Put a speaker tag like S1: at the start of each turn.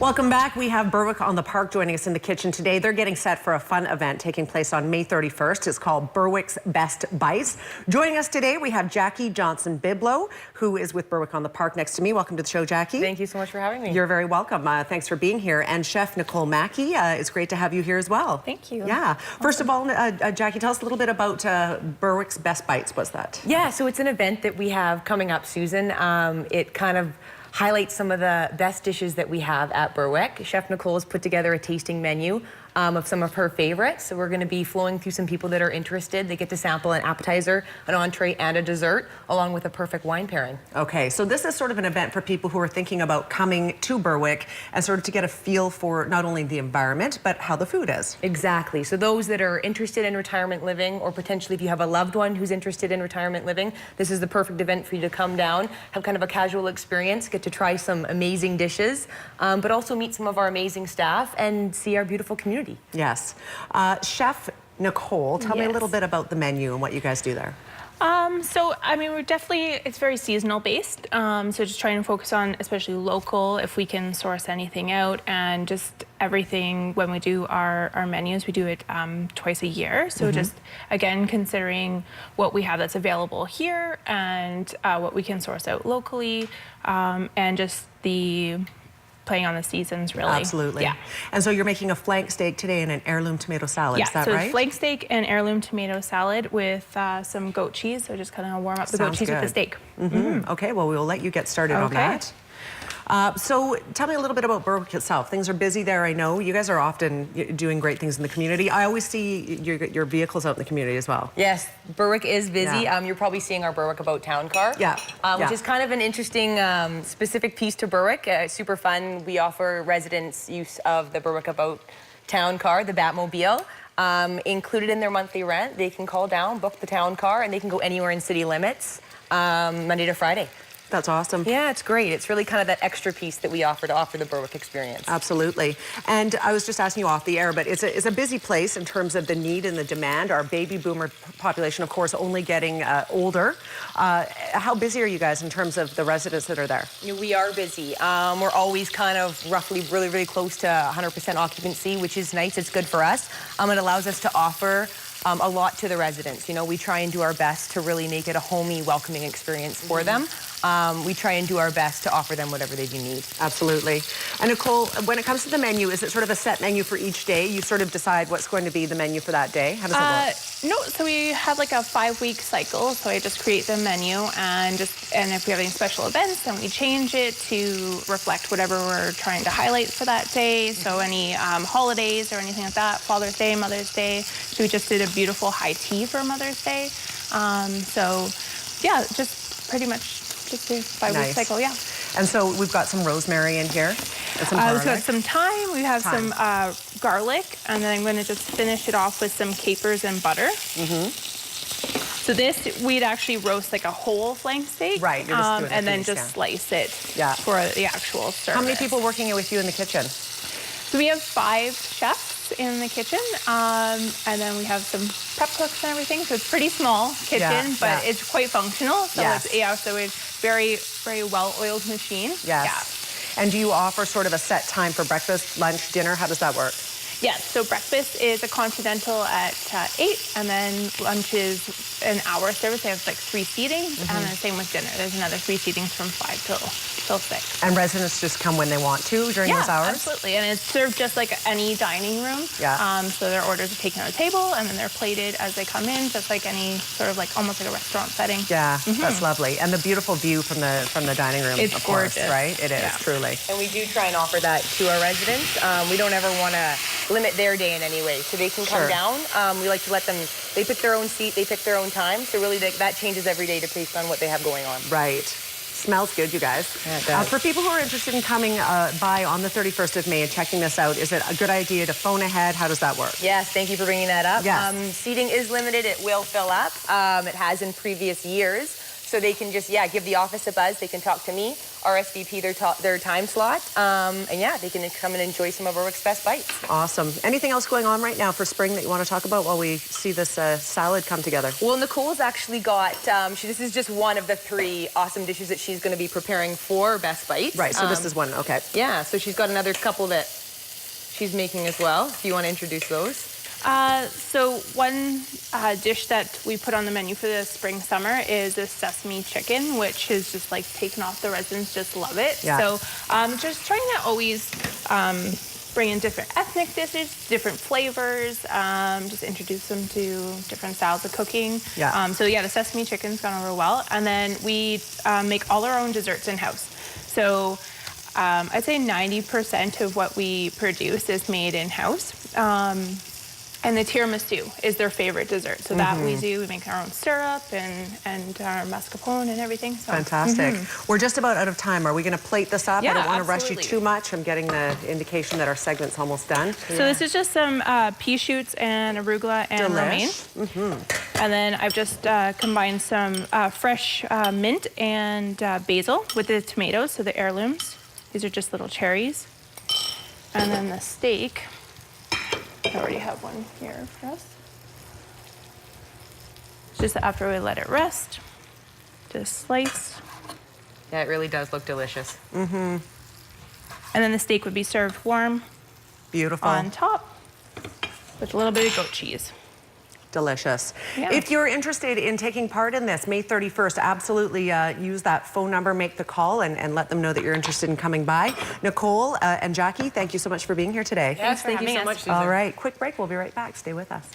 S1: Welcome back. We have Berwick on the Park joining us in the kitchen today. They're getting set for a fun event taking place on May 31st. It's called Berwick's Best Bites. Joining us today, we have Jackie Johnson-Biblow, who is with Berwick on the Park next to me. Welcome to the show, Jackie.
S2: Thank you so much for having me.
S1: You're very welcome. Thanks for being here. And Chef Nicole Mackey, it's great to have you here as well.
S3: Thank you.
S1: Yeah. First of all, Jackie, tell us a little bit about Berwick's Best Bites. What's that?
S2: Yeah, so it's an event that we have coming up, Susan. It kind of highlights some of the best dishes that we have at Berwick. Chef Nicole has put together a tasting menu of some of her favorites. So we're going to be flowing through some people that are interested. They get to sample an appetizer, an entree, and a dessert, along with a perfect wine pairing.
S1: Okay, so this is sort of an event for people who are thinking about coming to Berwick and sort of to get a feel for not only the environment, but how the food is.
S2: Exactly. So those that are interested in retirement living, or potentially if you have a loved one who's interested in retirement living, this is the perfect event for you to come down, have kind of a casual experience, get to try some amazing dishes, but also meet some of our amazing staff and see our beautiful community.
S1: Yes. Chef Nicole, tell me a little bit about the menu and what you guys do there.
S3: So, I mean, it's very seasonal based. So just trying to focus on especially local, if we can source anything out, and just everything when we do our menus, we do it twice a year. So just, again, considering what we have that's available here and what we can source out locally, and just playing on the seasons, really.
S1: Absolutely.
S3: Yeah.
S1: And so you're making a flank steak today and an heirloom tomato salad, is that right?
S3: Yeah, so flank steak and heirloom tomato salad with some goat cheese. So just kind of warm up the goat cheese with the steak.
S1: Okay, well, we will let you get started on that. So tell me a little bit about Berwick itself. Things are busy there, I know. You guys are often doing great things in the community. I always see your vehicles out in the community as well.
S2: Yes, Berwick is busy.
S1: Yeah.
S2: You're probably seeing our Berwick About Town car.
S1: Yeah.
S2: Which is kind of an interesting specific piece to Berwick. Super fun. We offer residents use of the Berwick About Town car, the Batmobile. Included in their monthly rent, they can call down, book the town car, and they can go anywhere in city limits Monday to Friday.
S1: That's awesome.
S2: Yeah, it's great. It's really kind of that extra piece that we offer to offer the Berwick experience.
S1: Absolutely. And I was just asking you off the air, but it's a busy place in terms of the need and the demand. Our baby boomer population, of course, only getting older. How busy are you guys in terms of the residents that are there?
S2: We are busy. We're always kind of roughly really close to 100% occupancy, which is nice. It's good for us. It allows us to offer a lot to the residents. You know, we try and do our best to really make it a homey, welcoming experience for them. We try and do our best to offer them whatever they do need. Absolutely.
S1: And Nicole, when it comes to the menu, is it sort of a set menu for each day? You sort of decide what's going to be the menu for that day? How does it work?
S3: No, so we have like a 5-week cycle. So I just create the menu, and if we have any special events, then we change it to reflect whatever we're trying to highlight for that day. So any holidays or anything like that, Father's Day, Mother's Day. So we just did a beautiful high tea for Mother's Day. So yeah, just pretty much just a 5-week cycle, yeah.
S1: And so we've got some rosemary in here. And some garlic.
S3: We've got some thyme, we have some garlic, and then I'm going to just finish it off with some capers and butter. So this, we'd actually roast like a whole flank steak.
S1: Right, you're just doing
S3: and then just slice it for the actual service.
S1: How many people working with you in the kitchen?
S3: So we have 5 chefs in the kitchen, and then we have some prep cooks and everything. So it's pretty small kitchen, but it's quite functional. So so it's very well-oiled machine.
S1: Yes. Yeah. And do you offer sort of a set time for breakfast, lunch, dinner? How does that work?
S3: Yes, so breakfast is a continental at 8, and then lunch is an hour service. They have like 3 seatings, and then same with dinner. There's another 3 seatings from 5 till 6.
S1: And residents just come when they want to during those hours?
S3: Absolutely, and it's served just like any dining room. So their orders are taken on a table, and then they're plated as they come in, just like any sort of like almost like a restaurant setting.
S1: Yeah, that's lovely. And the beautiful view from the dining room,
S3: it's
S1: of
S3: gorgeous.
S1: Course, right? It is, truly.
S2: And we do try and offer that to our residents. We don't ever want to limit their day in any way, so they can come down. We like to let them, they pick their own seat, they pick their own time, so really that changes every day based on what they have going on.
S1: Right. Smells good, you guys.
S2: Yeah, it does.
S1: For people who are interested in coming by on the 31st of May and checking this out, is it a good idea to phone ahead? How does that work?
S2: Yes, thank you for bringing that up.
S1: Yes.
S2: Seating is limited. It will fill up. It has in previous years. So they can just, yeah, give the office a buzz. They can talk to me, RSVP their time slot, and yeah, they can come and enjoy some of Berwick's best bites.
S1: Awesome. Anything else going on right now for spring that you want to talk about while we see this salad come together?
S2: Well, Nicole's actually got, this is just one of the 3 awesome dishes that she's going to be preparing for Best Bites.
S1: Right, so this is one, okay.
S2: Yeah, so she's got another couple that she's making as well. If you want to introduce those.
S3: So one dish that we put on the menu for the spring summer is a sesame chicken, which is just like taken off. The residents just love it.
S1: Yeah.
S3: So just trying to always bring in different ethnic dishes, different flavors, just introduce them to different styles of cooking.
S1: Yeah.
S3: So yeah, the sesame chicken's gone over well. And then we make all our own desserts in-house. So I'd say 90% of what we produce is made in-house. And the tiramisu is their favorite dessert. So that we do. We make our own syrup and our mascarpone and everything. So.
S1: Fantastic. We're just about out of time. Are we going to plate this up?
S3: Yeah,
S1: I don't want to rush you
S3: absolutely.
S1: too much. I'm getting the indication that our segment's almost done.
S3: So this is just some pea shoots and arugula and romaine. And then I've just combined some fresh mint and basil with the tomatoes, so the heirlooms. These are just little cherries. And then the steak. I already have one here for us. Just after we let it rest, just slice.
S2: Yeah, it really does look delicious.
S3: And then the steak would be served warm
S1: Beautiful.
S3: on top with a little bit of goat cheese.
S1: Delicious.
S3: Yeah.
S1: If you're interested in taking part in this, May 31st, absolutely use that phone number, make the call, and let them know that you're interested in coming by. Nicole and Jackie, thank you so much for being here today.
S2: Yes, thank you so much, Susan.
S1: All right, quick break. We'll be right back. Stay with us.